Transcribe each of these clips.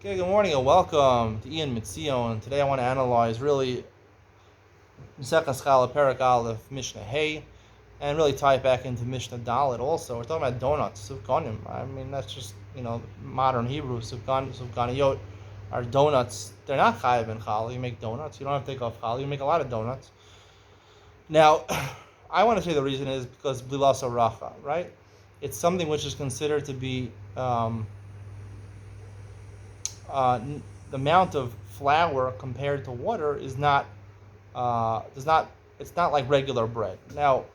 Okay, good morning and welcome to Iyun Iyun. Today I want to analyze really Maseches Challah Perek Aleph Mishnah Hey, and really tie it back into Mishnah Dalet also. We're talking about donuts, sufganim. I mean, that's just, modern Hebrew. Sufganiyot are donuts. They're not chayiv in challah. You make donuts. You don't have to take off challah. You make a lot of donuts. Now, I want to say the reason is because blilas racha, right? It's something which is considered to be the amount of flour compared to water is not does not it's not like regular bread. Now,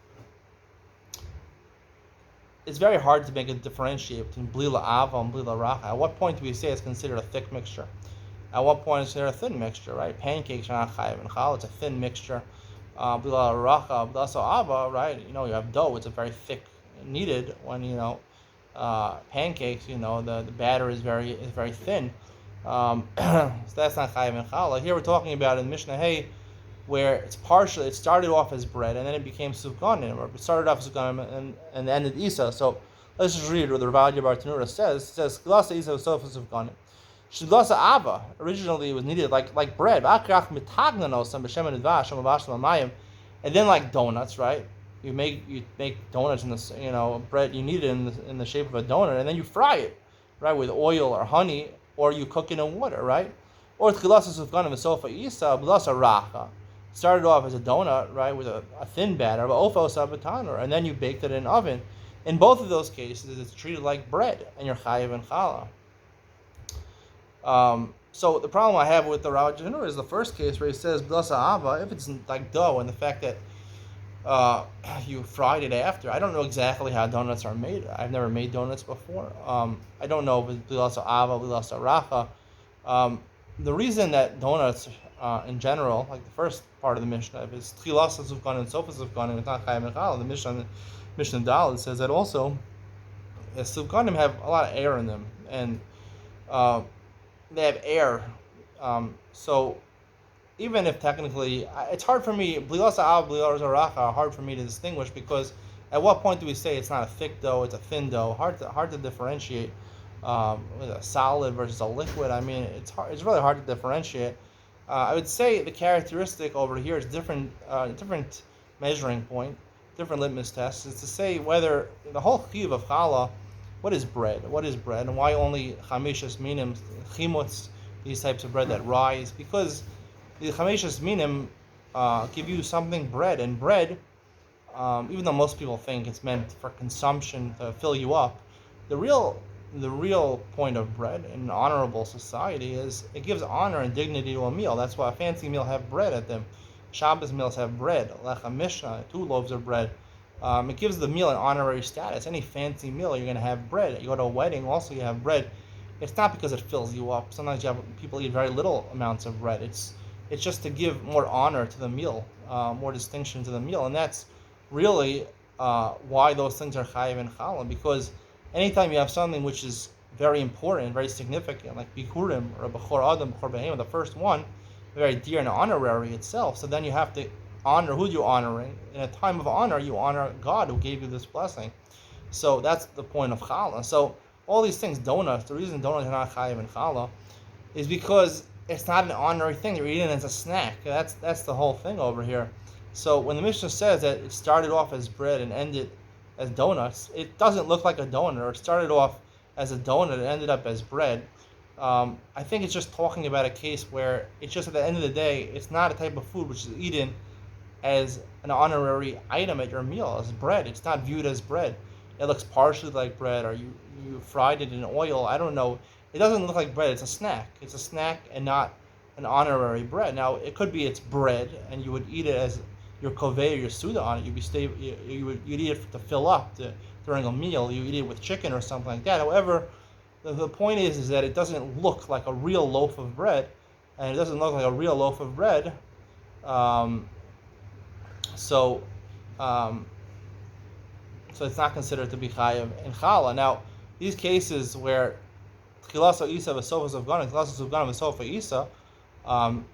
it's very hard to make a differentiate between blila ava and blila racha. At what point do we say it's considered a thick mixture? At what point is it a thin mixture, right? Pancakes are not chayiv and chal, it's a thin mixture. Blila racha, blasa ava, right? You have dough, it's a very thick, needed when, pancakes, the batter is very thin. So that's not chayiv and challah. Here we're talking about in Mishnah Hey, where it started off as bread and then it became sufganim, or it started off as sufganim and ended isa. So let's just read what the Ravadia Bar Tanura says. It says glasa isa was sofa sufganim. Glasa ava originally was needed like bread, and then like donuts, right? You make donuts in this, bread. You need it in the shape of a donut, and then you fry it, right, with oil or honey, or you cook it in water, right? Or tchilasa sufganim v'sofa isa blasa racha. Started off as a donut, right, with a thin batter, but ofo sabatanor, and then you baked it in an oven. In both of those cases, it's treated like bread, and you're chayiv and challah. So the problem I have with the Rav Janur is the first case where he says blasa ava, if it's like dough, and the fact that you fried it after. I don't know exactly how donuts are made. I've never made donuts before. I don't know if it's blasa ava, blasa racha. The reason that donuts, in general, like the first part of the Mishnah, is tchilasa sufganim and sofa sufganim, it's not chayiv and challah. The Mishnah Dalet says that also, sufganim have a lot of air in them, and they have air. So even if technically, it's hard for me, blilasa ava, blilasa racha are hard for me to distinguish, because at what point do we say it's not a thick dough, it's a thin dough? Hard to differentiate a solid versus a liquid. I mean, it's really hard to differentiate. I would say the characteristic over here is different measuring point, different litmus test. Is to say whether the whole chiyuv of challah, what is bread, and why only chamishas minim, chimutz, these types of bread that rise? Because the chamishas minim give you something bread, and bread, even though most people think it's meant for consumption to fill you up, the real point of bread in an honorable society is it gives honor and dignity to a meal. That's why a fancy meal have bread at them. Shabbos meals have bread, lechem mishnah, 2 loaves of bread. It gives the meal an honorary status. Any fancy meal, you're going to have bread. You go to a wedding, also you have bread. It's not because it fills you up. Sometimes people eat very little amounts of bread. It's just to give more honor to the meal, more distinction to the meal, and that's really why those things are chayiv and challah. Because anytime you have something which is very important, very significant, like bikurim or bechor adam, bechor behema, the first one, very dear and honorary itself. So then you have to honor who you're honoring. In a time of honor, you honor God who gave you this blessing. So that's the point of challah. So all these things, donuts, the reason donuts are not chayiv and challah is because it's not an honorary thing. You're eating it as a snack. That's the whole thing over here. So when the Mishnah says that it started off as bread and ended as donuts, it doesn't look like a donut. Or it started off as a donut and ended up as bread. I think it's just talking about a case where it's just at the end of the day, it's not a type of food which is eaten as an honorary item at your meal, as bread. It's not viewed as bread. It looks partially like bread, or you fried it in oil. I don't know. It doesn't look like bread. It's a snack. It's a snack and not an honorary bread. Now, it could be it's bread, and you would eat it as your koveh or your suda on it. You'd eat it to fill up during a meal. You eat it with chicken or something like that. However, the point is that it doesn't look like a real loaf of bread, and it doesn't look like a real loaf of bread. So it's not considered to be chayiv and challah. Now, these cases where tchilasa isa v'sofa sufganim, tchilasa sufganim v'sofa isa,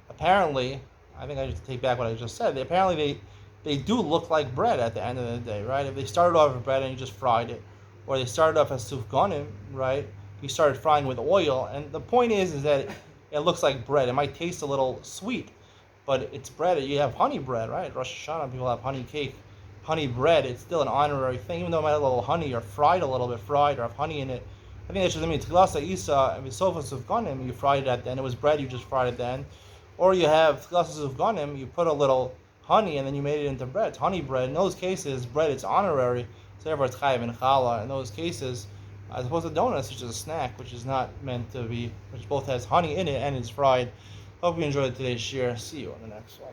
apparently, I think I just take back what I just said. Apparently, they do look like bread at the end of the day, right? If they started off with bread and you just fried it, or they started off as sufganim, right? you started frying with oil. And the point is that it looks like bread. It might taste a little sweet, but it's bread. You have honey bread, right? Rosh Hashanah, people have honey cake, honey bread. It's still an honorary thing, even though it might have a little honey or fried a little bit, fried or have honey in it. I think that's just Tchilasa Isa and Sofas of Ganim. You fried it at the end. It was bread. You just fried it then, or you have Tchilasas of Ganim. You put a little honey and then you made it into bread. It's honey bread. In those cases, bread it's honorary, so therefore it's chayiv and challah. In those cases, as opposed to donuts, which is a snack, which is not meant to be, which both has honey in it and is fried. Hope you enjoyed today's share. See you on the next one.